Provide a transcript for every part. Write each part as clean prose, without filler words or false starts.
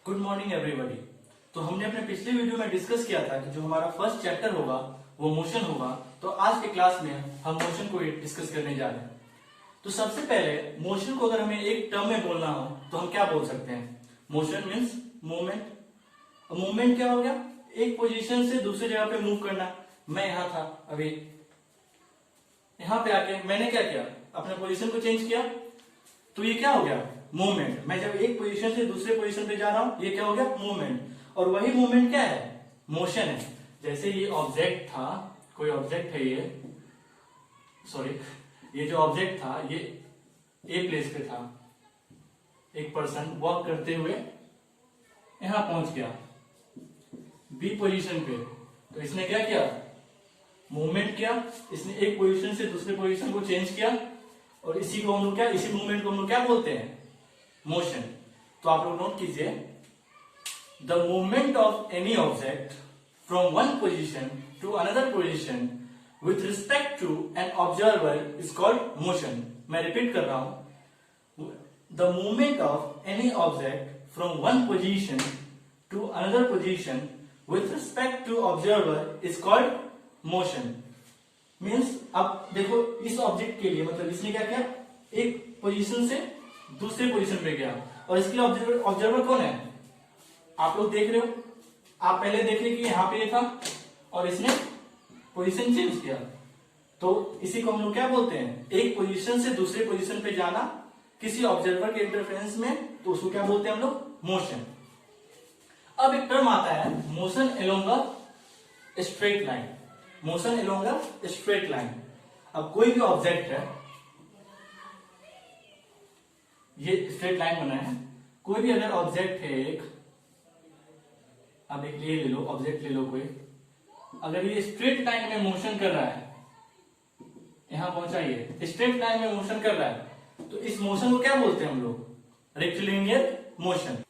Good morning everybody. तो हमने अपने पिछले वीडियो में डिस्कस किया था कि जो हमारा फर्स्ट चैप्टर होगा वो मोशन होगा। तो आज के क्लास में हम मोशन को डिस्कस करने जा रहे हैं। तो सबसे पहले मोशन को अगर हमें एक टर्म में बोलना हो तो हम क्या बोल सकते हैं? Motion means movement. मूवमेंट क्या हो गया? एक पोजीशन से दूसरी जगह पे मूव करना। मैं यहां था, अभी यहां पे आके मैंने क्या किया? अपने पोजीशन को चेंज किया, तो ये क्या हो गया? मूवमेंट। मैं जब एक पोजीशन से दूसरे पोजीशन पे जा रहा हूं, ये क्या हो गया? मूवमेंट। और वही मूवमेंट क्या है? मोशन है। जैसे ये ऑब्जेक्ट था, कोई ऑब्जेक्ट है ये जो ऑब्जेक्ट था ये ए प्लेस पे था, एक पर्सन वॉक करते हुए यहां पहुंच गया बी पोजीशन पे। तो इसने क्या किया? मूवमेंट किया। इसने एक पोजीशन से दूसरे पोजीशन को चेंज किया, और इसी मूवमेंट को हम लोग क्या बोलते हैं? मोशन। तो आप लोग नोट कीजिए, the movement of any object from one position to another position with respect to an observer is called motion. मैं रिपीट कर रहा हूं, the movement of any object from one position to another position with respect to observer is called motion. Means अब देखो, इस object के लिए मतलब इसने क्या किया? एक पोजीशन से दूसरे पोजीशन पे गया, और इसके लिए ऑब्जर्वर कौन है? आप लोग देख रहे हो। आप पहले देख रहे कि यहां पे ये था और इसने पोजीशन चेंज किया। तो इसी को हम लोग क्या बोलते हैं? एक पोजीशन से दूसरे पोजीशन पे जाना किसी ऑब्जर्वर के इंटरफेरेंस में, तो उसको क्या बोलते हैं हम लोग? मोशन। अब एक टर्म आता है motion along a straight line. Motion along a straight line. अब कोई भी ऑब्जेक्ट है, ये स्ट्रेट लाइन बना है। कोई भी अगर ऑब्जेक्ट है एक, अब एक ये ले लो, ऑब्जेक्ट ले लो कोई, अगर ये स्ट्रेट लाइन में मोशन कर रहा है, यहां पहुंचा ये स्ट्रेट लाइन में मोशन कर रहा है, तो इस मोशन को क्या बोलते हैं हम लोग? Rectilinear motion.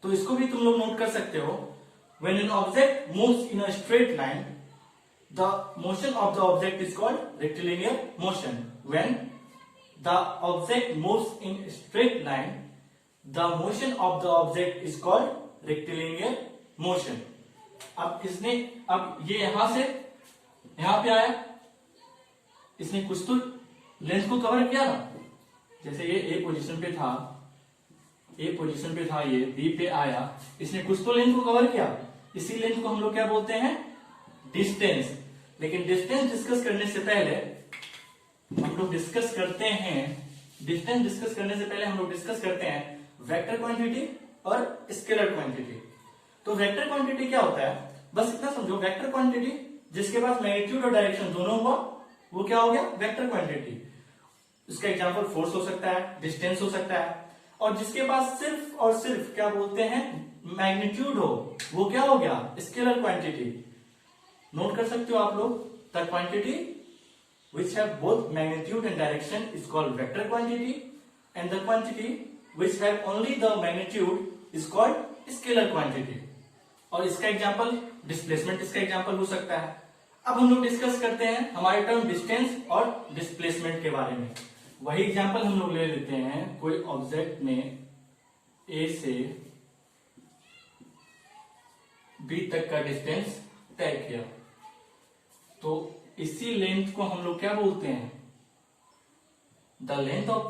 तो इसको भी तुम लोग नोट कर सकते हो, when an object moves in a straight line the motion of the object is called rectilinear motion. When the object moves in straight line, the motion of the object is called rectilinear motion. अब ये यहां से यहां पे आया, इसने कुछ तो लेंथ को कवर किया ना। जैसे ये ए पोजीशन पे था, ये बी पे आया, इसने कुछ तो लेंथ को कवर किया। इसी लेंथ को हम लोग क्या बोलते हैं? डिस्टेंस। लेकिन डिस्टेंस डिस्कस करने से पहले हम लोग डिस्कस करते हैं वेक्टर क्वांटिटी और स्केलर क्वांटिटी। तो वेक्टर क्वांटिटी क्या होता है? बस इतना समझो, वेक्टर क्वांटिटी जिसके पास मैग्नीट्यूड और डायरेक्शन दोनों हुआ, वो क्या हो गया? Vector quantity. इसका एग्जांपल फोर्स हो सकता है, डिस्टेंस हो सकता है। और जिसके पास सिर्फ और सिर्फ क्या बोलते हैं? मैग्नीट्यूड हो, वो क्या हो गया? Scalar quantity. नोट कर सकते हो आप लोग, the quantity which have both magnitude and direction is called vector quantity, and the quantity which have only the magnitude is called scalar quantity. और इसका एग्जांपल डिस्प्लेसमेंट इसका एग्जांपल हो सकता है। अब हम लोग डिस्कस करते हैं हमारे टर्म डिस्टेंस और डिस्प्लेसमेंट के बारे में। वही एग्जांपल हम लोग ले लेते हैं, कोई ऑब्जेक्ट ने ए से बी तक का डिस्टेंस तय किया, तो इसी लेंथ को हम लोग क्या बोलते हैं? The length of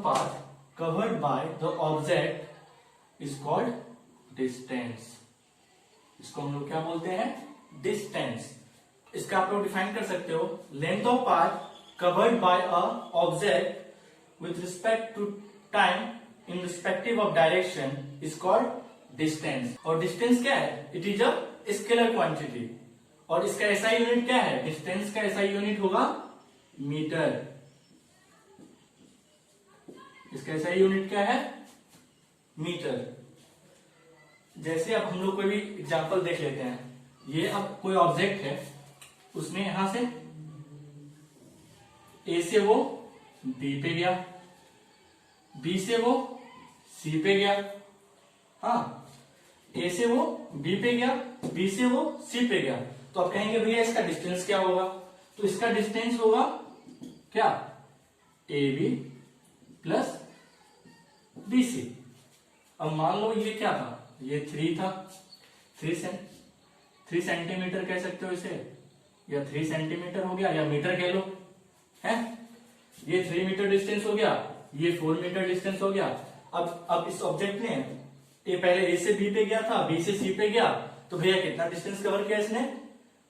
path covered by the object is called distance. इसको हम लोग क्या बोलते हैं? डिस्टेंस। इसका आप लोग डिफाइन कर सकते हो, length of path covered by a object with respect to time in respective of direction is called distance. और डिस्टेंस क्या है? It is a scalar quantity. और इसका एसआई यूनिट क्या है? डिस्टेंस का एसआई यूनिट होगा मीटर। इसका एसआई यूनिट क्या है? मीटर। जैसे अब हम लोग कोई भी एग्जांपल देख लेते हैं। ये अब कोई ऑब्जेक्ट है, उसने यहां से ए से वो बी पे गया, बी से वो सी पे गया, हाँ, ए से वो बी पे गया, बी से वो सी पे गया। तो आप कहेंगे भैया इसका डिस्टेंस क्या होगा? तो इसका डिस्टेंस होगा क्या? A B plus B C. अब मान लो ये क्या था, ये 3 था, 3 सेंटीमीटर कह सकते हो इसे, या 3 सेंटीमीटर हो गया, या मीटर कह लो, है। ये 3 मीटर डिस्टेंस हो गया, ये 4 मीटर डिस्टेंस हो गया। अब इस ऑब्जेक्ट ने ये पहले ए से बी पे गया था, बी से सी पे गया, तो भैया कितना डिस्टेंस कवर किया इसने,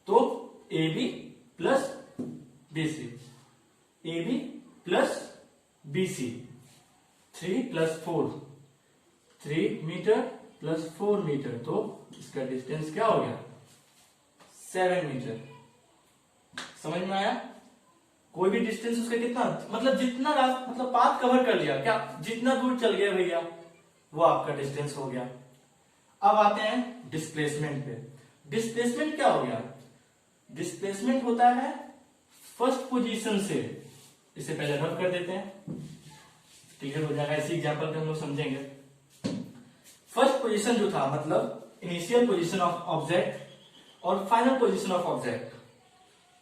तो A B plus B C, A B plus B C, 3 plus 4, 3 metre plus 4 metre, तो इसका डिस्टेंस क्या हो गया, 7 मीटर। समझ में आया? कोई भी डिस्टेंस उसका कितना, मतलब जितना मतलब पाथ कवर कर लिया, क्या जितना दूर चल गया भैया वो आपका डिस्टेंस हो गया। अब आते हैं डिस्प्लेसमेंट पे। डिस्प्लेसमेंट क्या हो गया, डिस्प्लेसमेंट होता है फर्स्ट पोजीशन से, इसे पहले रब कर देते हैं, क्लियर हो जाएगा, इसी एग्जांपल पे हम लोग समझेंगे। फर्स्ट पोजीशन जो था मतलब इनिशियल पोजीशन ऑफ ऑब्जेक्ट और फाइनल पोजीशन ऑफ ऑब्जेक्ट,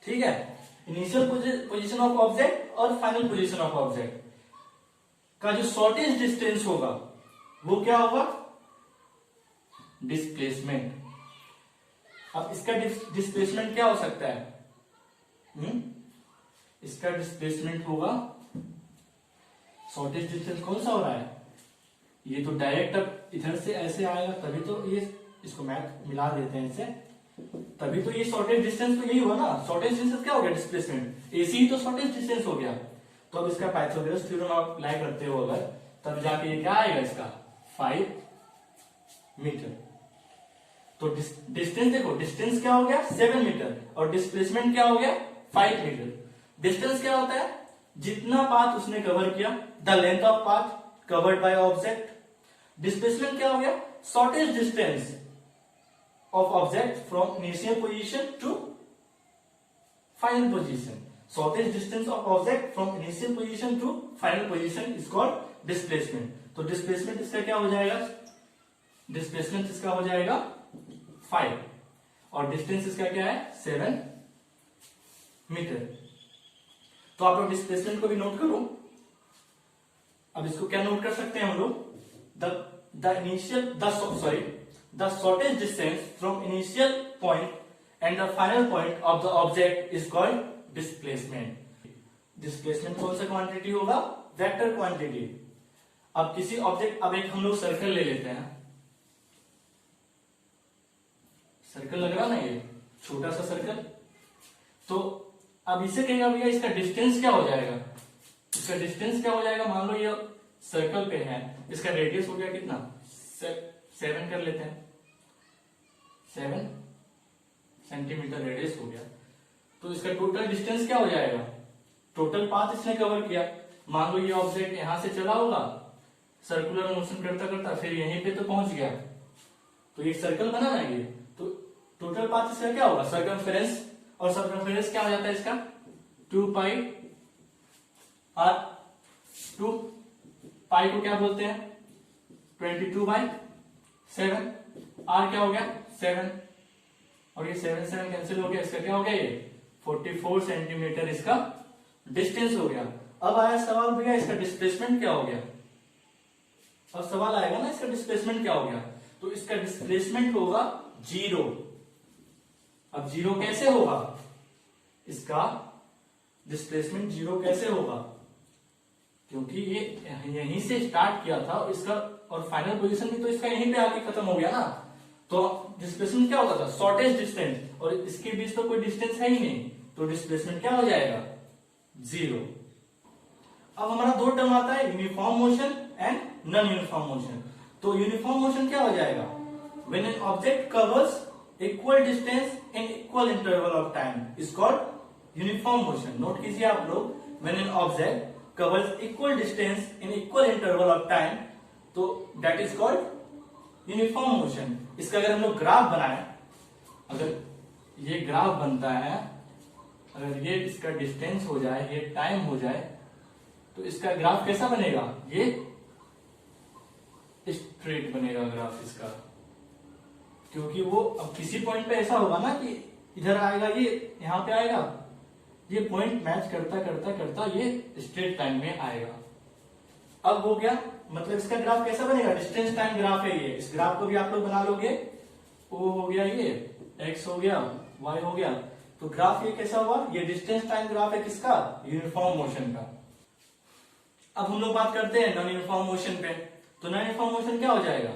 ठीक है। इनिशियल पोजीशन ऑफ ऑब्जेक्ट और फाइनल पोजीशन ऑफ ऑब्जेक्ट का जो शॉर्टेज डिस्टेंस होगा वो क्या होगा, डिस्प्लेसमेंट। अब इसका डिस्प्लेसमेंट क्या हो सकता है, इसका डिस्प्लेसमेंट होगा, शॉर्टेज डिस्टेंस कौन सा हो रहा है, ये तो डायरेक्ट अब इधर से ऐसे आएगा, तभी तो ये, इसको मैथ मिला देते हैं इसे, तभी तो ये शॉर्टेज डिस्टेंस तो यही हुआ ना। शॉर्टेज डिस्टेंस क्या हो गया, डिस्प्लेसमेंट, एसी ही तो शॉर्टेज डिस्टेंस हो गया। तो अब इसका पाइथागोरस थ्योरम आप अप्लाई करते हो अगर, तब जाके ये क्या आएगा इसका, 5 मीटर। तो डिस्टेंस देखो, डिस्टेंस क्या हो गया 7 मीटर और डिस्प्लेसमेंट क्या हो गया 5 मीटर। डिस्टेंस क्या होता है, जितना पाथ उसने कवर किया, the length of path covered by object. Displacement क्या हो गया, shortage distance of object from initial position to final position. Shortest distance of object from initial position to final position is called displacement. तो displacement इसका क्या हो जाएगा, displacement इसका हो जाएगा 5 और distance इसका क्या है 7 मीटर। तो आप लोग displacement को भी नोट करो। अब इसको क्या नोट कर सकते हैं हम लोग, the shortest distance from initial point and the final point of the object is called displacement. Displacement कौन सा क्वांटिटी होगा, वेक्टर क्वांटिटी। अब किसी ऑब्जेक्ट, अब एक हम लोग सर्कल ले लेते हैं, सर्कल लग रहा ना, ये छोटा सा सर्कल। तो अब इसे कहेगा भैया इसका डिस्टेंस क्या हो जाएगा, इसका डिस्टेंस क्या हो जाएगा, मान लो ये सर्कल पे है, इसका रेडियस हो गया कितना 7 कर लेते हैं, 7 सेंटीमीटर रेडियस हो गया। तो इसका टोटल डिस्टेंस क्या हो जाएगा, टोटल पाथ इसने कवर किया। मान लो ये ऑब्जेक्ट यहां से चला होगा, सर्कुलर मोशन करता करता फिर यहीं पे तो पहुंच गया, तो एक सर्कल बना ना ये, तो टोटल पाथ इसका क्या होगा, सर्कमफेरेंस, और सर्कमफेरेंस क्या हो जाता है इसका 2 पाई r। 2 पाई को क्या बोलते हैं 22/7, r क्या हो गया 7, और ये 7 कैंसिल हो गया, इसका क्या हो गया ये 44 सेंटीमीटर इसका डिस्टेंस हो गया। अब आया सवाल भैया इसका डिस्प्लेसमेंट क्या हो गया, अब सवाल आएगा ना इसका डिस्प्लेसमेंट क्या हो गया, तो इसका डिस्प्लेसमेंट होगा 0। अब 0 कैसे होगा, इसका डिस्प्लेसमेंट 0 कैसे होगा, क्योंकि ये यहीं से स्टार्ट किया था और इसका और फाइनल पोजीशन भी तो इसका यहीं पे आके खत्म हो गया ना। तो डिस्प्लेसमेंट क्या होता था, शॉर्टेज डिस्टेंस, और इसके बीच तो कोई डिस्टेंस है ही नहीं, तो डिस्प्लेसमेंट क्या हो जाएगा 0। अब हमारा दो टर्म आता है uniform motion and non uniform motion. तो यूनिफॉर्म मोशन क्या हो जाएगा, when an object covers equal distance in equal interval of time is called uniform motion. Note कीजिए आप लोग, when an object covers equal distance in equal interval of time, तो that is called uniform motion। इसका अगर हम लोग graph बनाए, अगर ये ग्राफ बनता है, अगर ये इसका डिस्टेंस हो जाए, ये टाइम हो जाए, तो इसका ग्राफ कैसा बनेगा, ये स्ट्रेट बनेगा ग्राफ इसका, क्योंकि वो अब किसी पॉइंट पे ऐसा होगा ना कि इधर आएगा, ये यहां पे आएगा, ये पॉइंट मैच करता करता करता ये स्ट्रेट लाइन में आएगा। अब हो गया मतलब इसका ग्राफ कैसा बनेगा, डिस्टेंस टाइम ग्राफ है ये। इस ग्राफ को भी आप लोग बना लोगे, ओ हो गया, ये एक्स हो गया, वाई हो गया, तो ग्राफ ये कैसा हुआ, ये डिस्टेंस टाइम ग्राफ है किसका, यूनिफॉर्म मोशन का। अब हम लोग बात करते हैं नॉन यूनिफॉर्म मोशन पे। तो नॉन यूनिफॉर्म मोशन क्या हो जाएगा,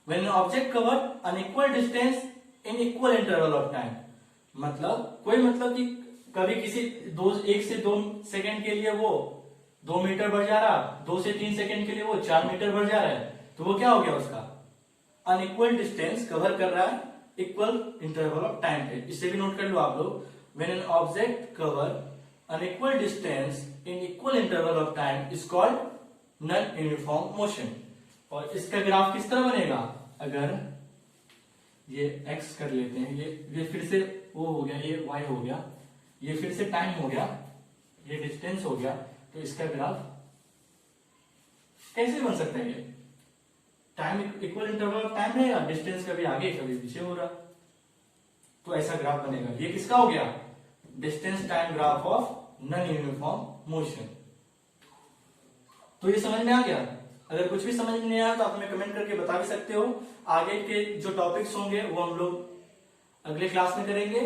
when an object cover an equal distance in equal interval of time. मतलब कोई मतलब कि कभी किसी 1 से 2 सेकंड के लिए वो 2 मीटर बढ़ जा रहा, 2 से 3 सेकंड के लिए वो 4 मीटर बढ़ जा रहा है, तो वो क्या हो गया, उसका अनइक्वल डिस्टेंस कवर कर रहा है इक्वल इंटरवल ऑफ टाइम पे। इससे भी नोट कर लो आप लोग, when an object cover an equal distance in equal interval of time is called non-uniform motion। और इसका ग्राफ किस तरह बनेगा, अगर ये x कर लेते हैं, ये फिर से o हो गया, ये y हो गया, ये फिर से टाइम हो गया, ये डिस्टेंस हो गया, तो इसका ग्राफ कैसे बन सकता है, ये time equal interval of time है या डिस्टेंस कभी आगे कभी पीछे हो रहा, तो ऐसा ग्राफ बनेगा। ये किसका हो गया, distance time graph of non uniform motion. तो ये समझ में आ गया। अगर कुछ भी समझ में नहीं आया तो आप हमें कमेंट करके बता भी सकते हो। आगे के जो टॉपिक्स होंगे वो हम लोग अगले क्लास में करेंगे।